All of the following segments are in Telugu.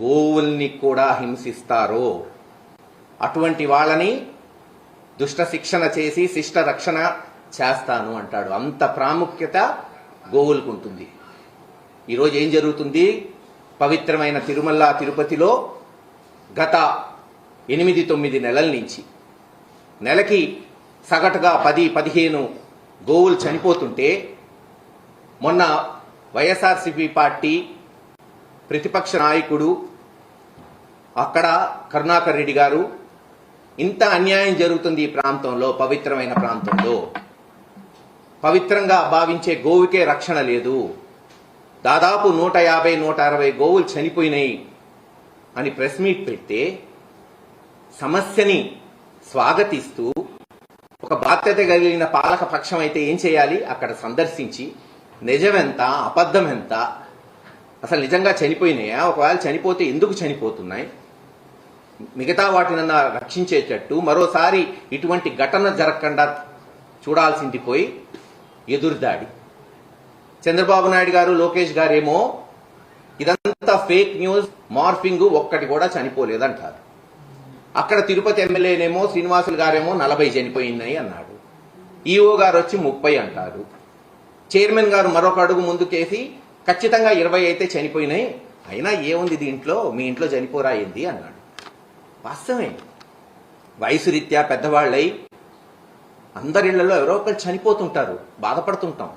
గోవుల్ని కూడా హింసిస్తారో అటువంటి వాళ్ళని దుష్ట శిక్షణ చేసి శిష్ట రక్షణ చేస్తాను అంటాడు. అంత ప్రాముఖ్యత గోవులకు ఉంటుంది. ఈరోజు ఏం జరుగుతుంది? పవిత్రమైన తిరుమల తిరుపతిలో గత 8-9 నెలల నుంచి నెలకి సగటుగా 10-15 గోవులు చనిపోతుంటే మొన్న వైఎస్ఆర్సీపీ పార్టీ ప్రతిపక్ష నాయకుడు అక్కడ కరుణాకర్ రెడ్డి గారు ఇంత అన్యాయం జరుగుతుంది ఈ ప్రాంతంలో, పవిత్రమైన ప్రాంతంలో, పవిత్రంగా భావించే గోవుకే రక్షణ లేదు, దాదాపు 150-160 గోవులు చనిపోయినాయి అని ప్రెస్ మీట్ పెడితే సమస్యని స్వాగతిస్తూ ఒక బాధ్యత కలిగిన పాలక పక్షం అయితే ఏం చేయాలి? అక్కడ సందర్శించి నిజమెంత అబద్ధం ఎంత, అసలు నిజంగా చనిపోయినాయా, ఒకవేళ చనిపోతే ఎందుకు చనిపోతున్నాయి, మిగతా వాటినన్నా రక్షించేటట్టు మరోసారి ఇటువంటి ఘటన జరగకుండా చూడాల్సింది పోయి ఎదురుదాడి. చంద్రబాబు నాయుడు గారు లోకేష్ గారేమో ఇదంతా ఫేక్ న్యూస్, మార్ఫింగ్, ఒక్కటి కూడా చనిపోలేదంటారు. అక్కడ తిరుపతి ఎమ్మెల్యేనేమో శ్రీనివాసులు గారేమో 40 చనిపోయినాయి అన్నాడు. ఈఓ గారు వచ్చి 30 అంటారు. చైర్మన్ గారు మరొక అడుగు ముందుకేసి ఖచ్చితంగా 20 అయితే చనిపోయినాయి, అయినా ఏముంది దీంట్లో, మీ ఇంట్లో చనిపోరా ఏంది అన్నాడు. వాస్తవమే, వయసు రీత్యా పెద్దవాళ్ళై అందరిళ్లలో ఎవరో ఒకరు చనిపోతుంటారు, బాధపడుతుంటాం.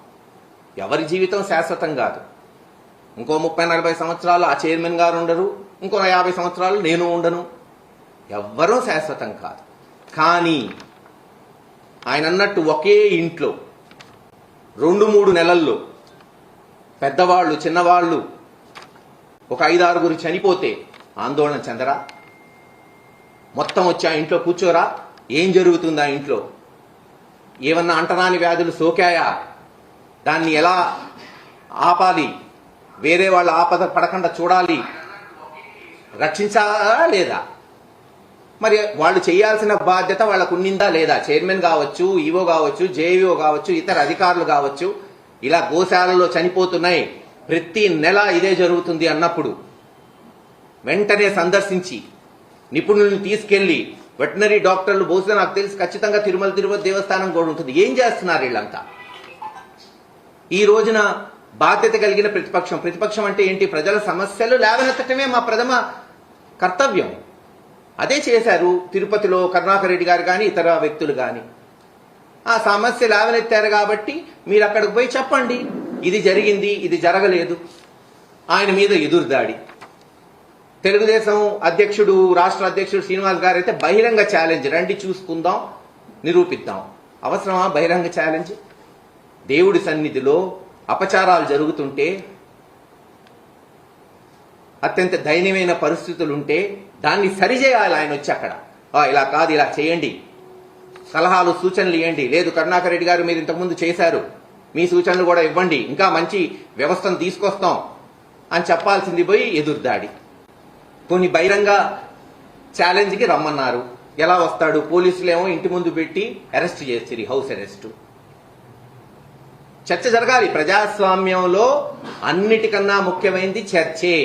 ఎవరి జీవితం శాశ్వతం కాదు. ఇంకో 30-40 సంవత్సరాలు ఆ చైర్మన్ గారు ఉండరు, ఇంకో 50 సంవత్సరాలు నేను ఉండను, ఎవ్వరూ శాశ్వతం కాదు. కానీ ఆయన అన్నట్టు ఒకే ఇంట్లో 2-3 నెలల్లో పెద్దవాళ్ళు చిన్నవాళ్ళు ఒక 5-6 చనిపోతే ఆందోళన చెందరా? మొత్తం వచ్చి ఆ ఇంట్లో కూర్చోరా? ఏం జరుగుతుంది ఆ ఇంట్లో? ఏమన్నా అంటరాని వ్యాధులు సోకాయా? దాన్ని ఎలా ఆపాలి? వేరే వాళ్ళ ఆపద పడకుండా చూడాలి, రక్షించాలా లేదా? మరి వాళ్ళు చేయాల్సిన బాధ్యత వాళ్ళకు ఉన్నిందా లేదా? చైర్మన్ కావచ్చు, ఈవో కావచ్చు, జేఈఓ కావచ్చు, ఇతర అధికారులు కావచ్చు, ఇలా గోశాలలో చనిపోతున్నాయి, ప్రతి నెల ఇదే జరుగుతుంది అన్నప్పుడు వెంటనే సందర్శించి నిపుణులను తీసుకెళ్లి వెటనరీ డాక్టర్లు, బహుశా నాకు తెలిసి ఖచ్చితంగా తిరుపతి దేవస్థానం కూడా ఉంటుంది, ఏం చేస్తున్నారు వీళ్ళంతా? ఈ రోజున బాధ్యత కలిగిన ప్రతిపక్షం అంటే ఏంటి? ప్రజల సమస్యలు లేవనెత్తటమే మా ప్రథమ కర్తవ్యం. అదే చేశారు తిరుపతిలో కరుణాకర్ రెడ్డి గారు కానీ ఇతర వ్యక్తులు కానీ. ఆ సమస్య లేవనెత్తారు కాబట్టి మీరు అక్కడికి పోయి చెప్పండి, ఇది జరిగింది, ఇది జరగలేదు. ఆయన మీద ఎదురుదాడి. తెలుగుదేశం అధ్యక్షుడు, రాష్ట్ర అధ్యక్షుడు శ్రీనివాస్ గారు అయితే బహిరంగ ఛాలెంజ్, రండి చూసుకుందాం, నిరూపిద్దాం. అవసరమా బహిరంగ ఛాలెంజ్? దేవుడి సన్నిధిలో అపచారాలు జరుగుతుంటే, అత్యంత దయనీయమైన పరిస్థితులుంటే దాన్ని సరిచేయాలి. ఆయన వచ్చి అక్కడ ఇలా కాదు, ఇలా చేయండి, సలహాలు సూచనలు ఇవ్వండి. లేదు కరుణాకర్ రెడ్డి గారు మీరు ఇంతకుముందు చేశారు, మీ సూచనలు కూడా ఇవ్వండి, ఇంకా మంచి వ్యవస్థను తీసుకొస్తాం అని చెప్పాల్సింది పోయి ఎదురుదాడి. కొన్ని బహిరంగ ఛాలెంజ్కి రమ్మన్నారు, ఎలా వస్తాడు? పోలీసులేమో ఇంటి ముందు పెట్టి అరెస్ట్ చేస్తారు, హౌస్ అరెస్టు. చర్చ జరగాలి. ప్రజాస్వామ్యంలో అన్నిటికన్నా ముఖ్యమైనది చర్చే.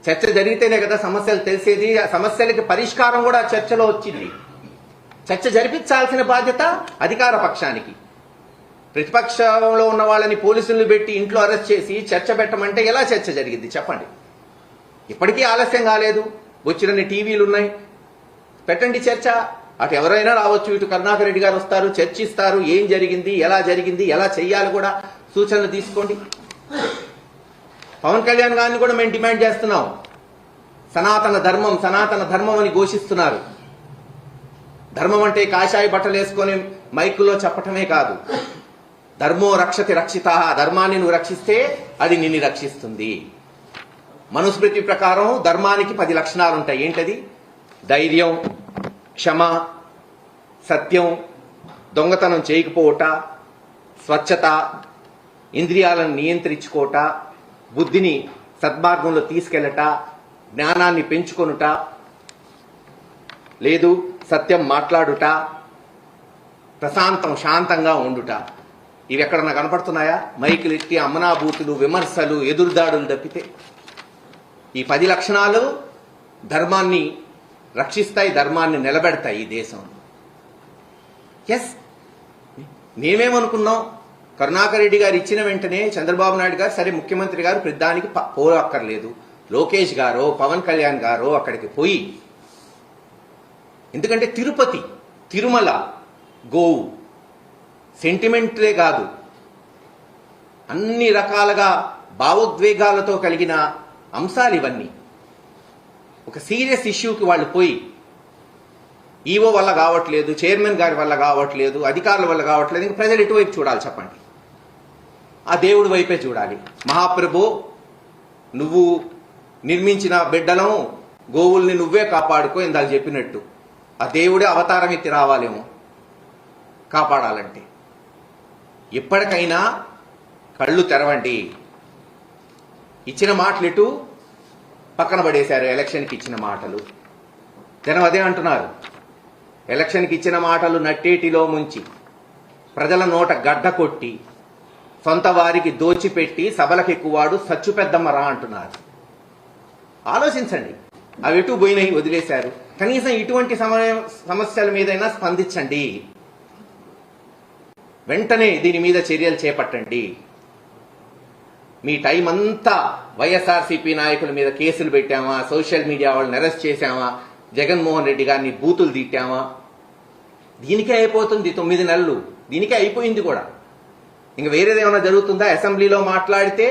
చర్చ జరిగితేనే కదా సమస్యలు తెలిసేది, సమస్యలకి పరిష్కారం కూడా చర్చలో వచ్చింది. చర్చ జరిపించాల్సిన బాధ్యత అధికార పక్షానికి. ప్రతిపక్షంలో ఉన్న వాళ్ళని పోలీసులను పెట్టి ఇంట్లో అరెస్ట్ చేసి చర్చ పెట్టమంటే ఎలా చర్చ జరిగింది చెప్పండి? ఇప్పటికీ ఆలస్యం కాలేదు, వచ్చినన్ని టీవీలు ఉన్నాయి, పెట్టండి చర్చ. అటు ఎవరైనా రావచ్చు, ఇటు కరుణాకర్ రెడ్డి గారు వస్తారు, చర్చిస్తారు, ఏం జరిగింది, ఎలా చెయ్యాలి కూడా సూచనలు తీసుకోండి. పవన్ కళ్యాణ్ గారిని కూడా మేము డిమాండ్ చేస్తున్నాం. సనాతన ధర్మం అని ఘోషిస్తున్నారు. ధర్మం అంటే కాషాయ బట్టలు వేసుకొని మైకుల్లో చెప్పటమే కాదు. ధర్మో రక్షతి రక్షిత, ధర్మాన్ని నువ్వు రక్షిస్తే అది నిన్ను రక్షిస్తుంది. మనుస్మృతి ప్రకారం ధర్మానికి 10 లక్షణాలు ఉంటాయి. ఏంటది? ధైర్యం, క్షమ, సత్యం, దొంగతనం చేయకపోవట, స్వచ్ఛత, ఇంద్రియాలను నియంత్రించుకోట, బుద్ధిని సద్మార్గంలో తీసుకెళ్లట, జ్ఞానాన్ని పెంచుకొనుట, లేదు సత్యం మాట్లాడుట, శాంతంగా ఉండుట. ఇవి ఎక్కడన్నా కనపడుతున్నాయా? మైకులు ఎత్తి అమ్మనాభూతులు, విమర్శలు, ఎదురుదాడులు తప్పితే ఈ 10 లక్షణాలు ధర్మాన్ని రక్షిస్తాయి, ధర్మాన్ని నిలబెడతాయి ఈ దేశంలో. ఎస్, మేమేమనుకున్నాం, కరుణాకర్ రెడ్డి గారు ఇచ్చిన వెంటనే చంద్రబాబు నాయుడు గారు సరే ముఖ్యమంత్రి గారు ప్రతిదానికి పోరక్కర్లేదు, లోకేష్ గారో పవన్ కళ్యాణ్ గారో అక్కడికి పోయి, ఎందుకంటే తిరుపతి, తిరుమల, గోవు సెంటిమెంట్లే కాదు, అన్ని రకాలుగా భావోద్వేగాలతో కలిగిన అంశాలు ఇవన్నీ. ఒక సీరియస్ ఇష్యూకి వాళ్ళు పోయి ఈవో వల్ల కావట్లేదు, చైర్మన్ గారి వల్ల కావట్లేదు, అధికారుల వల్ల కావట్లేదు, ఇంక ప్రజలు ఎటువైపు చూడాలి చెప్పండి? ఆ దేవుడి వైపే చూడాలి. మహాప్రభు, నువ్వు నిర్మించిన బిడ్డలం గోవుల్ని నువ్వే కాపాడుకో, ఇందాక చెప్పినట్టు ఆ దేవుడే అవతారం ఎత్తి రావాలేమో కాపాడాలంటే. ఎప్పటికైనా కళ్ళు తెరవండి. ఇచ్చిన మాటలు ఇటు పక్కన పడేశారు. ఎలక్షన్కి ఇచ్చిన మాటలు జనం అదే అంటున్నారు. ఎలక్షన్కి ఇచ్చిన మాటలు నట్టేటిలో ముంచి, ప్రజల నోట గడ్డ కొట్టి, సొంత వారికి దోచిపెట్టి సభలకు ఎక్కువాడు సచ్చు పెద్దమ్మరా అంటున్నారు. ఆలోచించండి. అవి ఎటు పోయినాయి, వదిలేశారు. కనీసం ఇటువంటి సమస్యల మీదైనా స్పందించండి. వెంటనే దీని మీద చర్యలు చేపట్టండి. మీ టైం అంతా వైఎస్ఆర్సీపీ నాయకుల మీద కేసులు పెట్టామా, సోషల్ మీడియా వాళ్ళని అరెస్ట్ చేశామా, జగన్మోహన్ రెడ్డి గారిని బూతులు తిట్టామా, దీనికే అయిపోతుంది 9 నెలలు. దీనికే అయిపోయింది కూడా. ఇంక వేరేదేమన్నా జరుగుతుందా? అసెంబ్లీలో మాట్లాడితే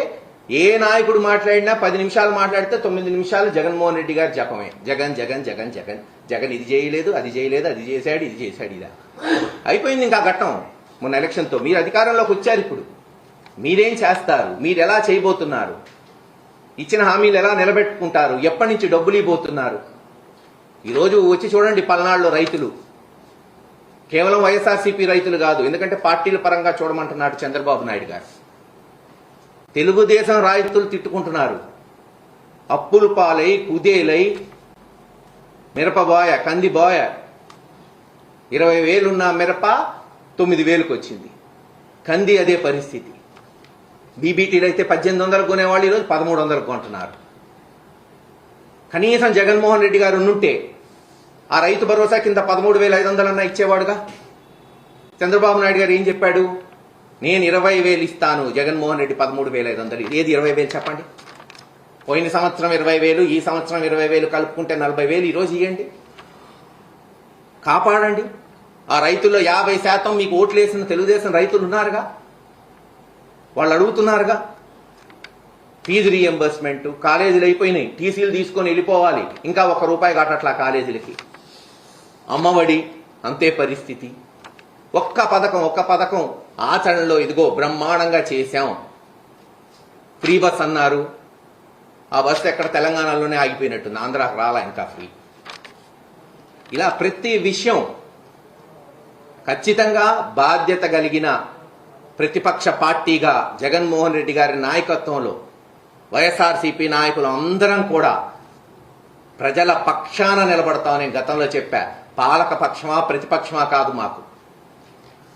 ఏ నాయకుడు మాట్లాడినా 10 నిమిషాలు మాట్లాడితే 9 నిమిషాలు జగన్మోహన్ రెడ్డి గారి జపమే. జగన్ జగన్ జగన్ జగన్ జగన్ ఇది చేయలేదు, అది చేయలేదు, అది చేశాడు, ఇది చేశాడు, ఇదా అయిపోయింది. ఇంకా ఘట్టం మొన్న ఎలక్షన్తో. మీరు అధికారంలోకి వచ్చారు. ఇప్పుడు మీరేం చేస్తారు? మీరు ఎలా చేయబోతున్నారు? ఇచ్చిన హామీలు ఎలా నిలబెట్టుకుంటారు? ఎప్పటి నుంచి డబ్బులు ఇవ్వబోతున్నారు? ఈరోజు వచ్చి చూడండి, పల్నాడులో రైతులు, కేవలం వైఎస్ఆర్సీపీ రైతులు కాదు, ఎందుకంటే పార్టీల పరంగా చూడమంటున్నాడు చంద్రబాబు నాయుడు గారు. తెలుగుదేశం రైతులు తిట్టుకుంటున్నారు. అప్పులు పాలై, కుదేలై, మిరపబోయ, కందిబోయ 20,000 ఉన్న మిరప 9,000కి వచ్చింది. కంది అదే పరిస్థితి. బీబీటీలు అయితే 1800 కొనేవాళ్ళు ఈరోజు 1300 కొంటున్నారు. కనీసం జగన్మోహన్ రెడ్డి గారు ఉంటే ఆ రైతు భరోసా కింద 13,500 ఇచ్చేవాడుగా. చంద్రబాబు నాయుడు గారు ఏం చెప్పాడు? నేను 20,000 ఇస్తాను, జగన్మోహన్ రెడ్డి 13,500. ఏది 20,000 చెప్పండి? పోయిన సంవత్సరం 20,000, ఈ సంవత్సరం 20,000 కలుపుకుంటే 40,000 ఈరోజు ఇవ్వండి. కాపాడండి. ఆ రైతుల్లో 50% మీకు ఓట్లేసిన తెలుగుదేశం రైతులు ఉన్నారుగా, వాళ్ళు అడుగుతున్నారుగా. ఫీజు రీఎంబర్స్మెంట్, కాలేజీలు అయిపోయినాయి, టీసీలు తీసుకొని వెళ్ళిపోవాలి, ఇంకా ₹1 కట్టట్లా కాలేజీలకి. అమ్మఒడి అంతే పరిస్థితి. ఒక్క పథకం ఆచరణలో ఇదిగో బ్రహ్మాండంగా చేశాం. ఫ్రీ బస్ అన్నారు, ఆ బస్సు ఎక్కడ తెలంగాణలోనే ఆగిపోయినట్టుంది, ఆంధ్రాకి రాలా ఇంకా ఫ్రీ. ఇలా ప్రతి విషయం ఖచ్చితంగా బాధ్యత కలిగిన ప్రతిపక్ష పార్టీగా జగన్మోహన్ రెడ్డి గారి నాయకత్వంలో వైఎస్ఆర్సీపీ నాయకులు అందరం కూడా ప్రజల పక్షాన నిలబడతామని గతంలో చెప్పా. పాలక పక్షమా ప్రతిపక్షమా కాదు, మాకు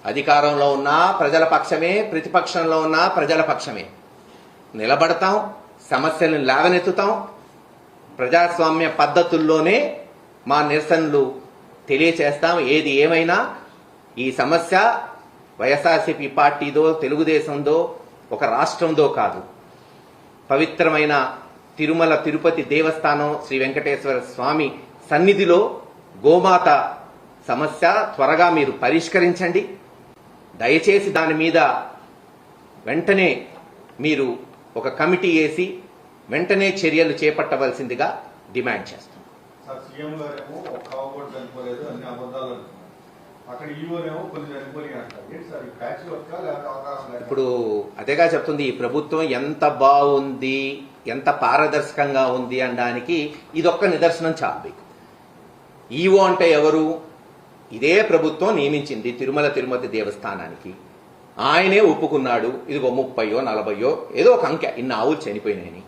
అధికారంలో ఉన్నా ప్రజల పక్షమే, ప్రతిపక్షంలో ఉన్నా ప్రజల పక్షమే. నిలబడతాం, సమస్యలను లేవనెత్తుతాం, ప్రజాస్వామ్య పద్ధతుల్లోనే మా నిరసనలు తెలియచేస్తాం. ఏది ఏమైనా ఈ సమస్య వైఎస్ఆర్సీపీ పార్టీదో, తెలుగుదేశందో, ఒక రాష్ట్రందో కాదు. పవిత్రమైన తిరుమల తిరుపతి దేవస్థానం శ్రీ వెంకటేశ్వర స్వామి సన్నిధిలో గోమాత సమస్య త్వరగా మీరు పరిష్కరించండి. దయచేసి దాని మీద వెంటనే మీరు ఒక కమిటీ వేసి వెంటనే చర్యలు చేపట్టవలసిందిగా డిమాండ్ చేస్తాం. ఇప్పుడు అదేగా చెప్తుంది, ఈ ప్రభుత్వం ఎంత బాగుంది, ఎంత పారదర్శకంగా ఉంది అనడానికి ఇదొక్క నిదర్శనం చాలు. ఈవో అంటే ఎవరు? ఇదే ప్రభుత్వం నియమించింది తిరుమల తిరుపతి దేవస్థానానికి. ఆయనే ఒప్పుకున్నాడు, ఇదిగో 30 40 ఏదో ఒక అంకె, ఇన్ని ఆవులు చనిపోయినాయని.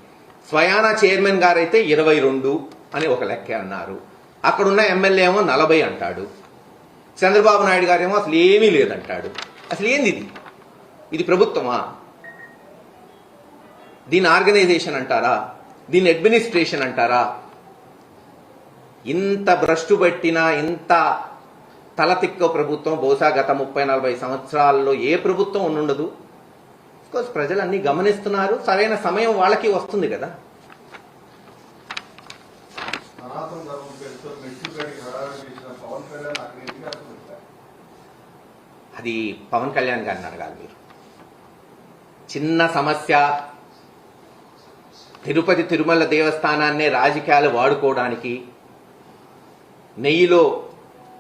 స్వయానా చైర్మన్ గారైతే 22 అని ఒక లెక్క అన్నారు. అక్కడున్న ఎమ్మెల్యే ఏమో 40 అంటాడు. చంద్రబాబు నాయుడు గారేమో అసలు ఏమీ లేదంటాడు. అసలు ఏంది ఇది? ఇది ప్రభుత్వమా? దీని ఆర్గనైజేషన్ అంటారా? దీన్ని అడ్మినిస్ట్రేషన్ అంటారా? ఇంత భ్రష్టు పట్టిన, ఇంత తలతిక్క ప్రభుత్వం బహుశా గత 30-40 సంవత్సరాల్లో ఏ ప్రభుత్వం ఉండుండదు. కోర్స్ ప్రజలు అన్ని గమనిస్తున్నారు, సరైన సమయం వాళ్ళకి వస్తుంది కదా. అది పవన్ కళ్యాణ్ గారిని అడగాలి మీరు. చిన్న సమస్య, తిరుపతి తిరుమల దేవస్థానాన్నే రాజకీయాలు వాడుకోవడానికి, నెయ్యిలో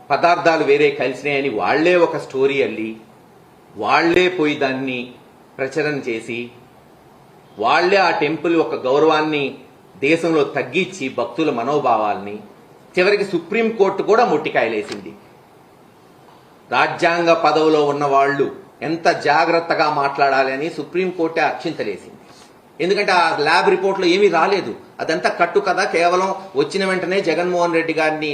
పదార్థాలు వేరే కలిసినాయని వాళ్లే ఒక స్టోరీ అల్లి, వాళ్లే పోయి దాన్ని ప్రచారం చేసి, వాళ్లే ఆ టెంపుల్ ఒక గౌరవాన్ని దేశంలో తగ్గించి భక్తుల మనోభావాల్ని చివరికి సుప్రీంకోర్టు కూడా ముట్టికాయలేసింది. రాజ్యాంగ పదవిలో ఉన్న వాళ్ళు ఎంత జాగ్రత్తగా మాట్లాడాలి అని సుప్రీంకోర్టే అక్షింతలేసింది. ఎందుకంటే ఆ ల్యాబ్ రిపోర్ట్లో ఏమీ రాలేదు, అదంతా కట్టు కదా. కేవలం వచ్చిన వెంటనే జగన్మోహన్ రెడ్డి గారిని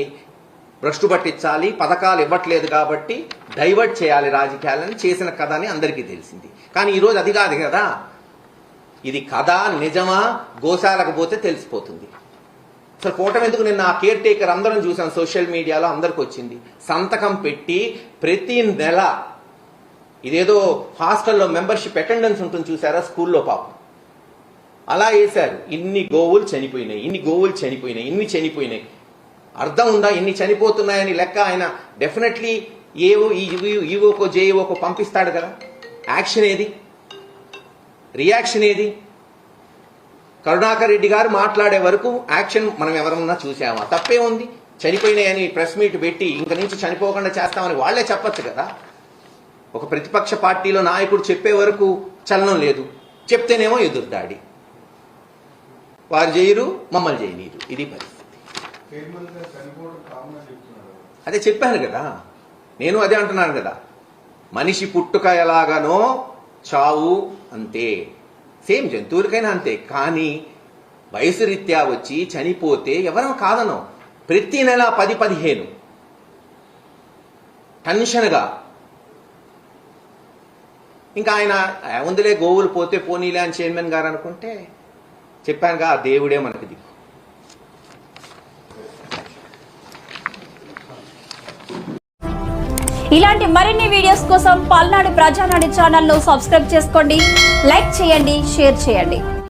భ్రష్టు పట్టించాలి, పథకాలు ఇవ్వట్లేదు కాబట్టి డైవర్ట్ చేయాలి రాజకీయాలని చేసిన కథ అని అందరికీ తెలిసింది. కానీ ఈరోజు అది కాదు కదా. ఇది కథ నిజమా, గోశాలకు పోతే తెలిసిపోతుంది. అసలు పోవటం ఎందుకు? నిన్న ఆ కేర్ టేకర్ అందరం చూసాం, సోషల్ మీడియాలో అందరికి వచ్చింది. సంతకం పెట్టి ప్రతి నెల ఇదేదో హాస్టల్లో మెంబర్షిప్ అటెండెన్స్ ఉంటుంది చూసారా, స్కూల్లో పాపం అలా వేశారు. ఇన్ని గోవులు చనిపోయినాయి, ఇన్ని గోవులు చనిపోయినాయి, ఇన్ని చనిపోయినాయి. అర్థం ఉందా? ఇన్ని చనిపోతున్నాయని లెక్క ఆయన డెఫినెట్లీ ఈవోకో జేఈఓకో పంపిస్తాడు కదా. యాక్షన్ ఏది? రియాక్షన్ ఏది? కరుణాకర్ రెడ్డి గారు మాట్లాడే వరకు యాక్షన్ మనం ఎవరన్నా చూసామా? తప్పే ఉంది. చనిపోయినాయని ప్రెస్ మీట్ పెట్టి ఇంక నుంచి చనిపోకుండా చేస్తామని వాళ్లే చెప్పచ్చు కదా. ఒక ప్రతిపక్ష పార్టీలో నాయకుడు చెప్పే వరకు చలనం లేదు, చెప్తేనేమో ఎదురుదాడి. వారు చేయరు, మమ్మల్ని చేయనీరు. ఇది పరిస్థితి. అదే చెప్పాను కదా, నేను అదే అంటున్నాను కదా. మనిషి పుట్టుక ఎలాగనో చావు అంతే, సేమ్ జంతువులకైనా అంతే. కానీ వయసు రీత్యా వచ్చి చనిపోతే ఎవరో కాదనో. ప్రతి నెల 10-15 టెన్షన్గా. ఇంకా ఆయన ఉందిలే గోవులు పోతే పోనీలే అని చైర్మన్ గారు అనుకుంటే, చెప్పానుగా ఆ దేవుడే మనకు దిక్కు. ఇలాంటి మరిన్ని వీడియోస్ కోసం పల్నాడు ప్రజానాడి ఛానల్ ను సబ్స్క్రైబ్ చేసుకోండి, లైక్ చేయండి, షేర్ చేయండి.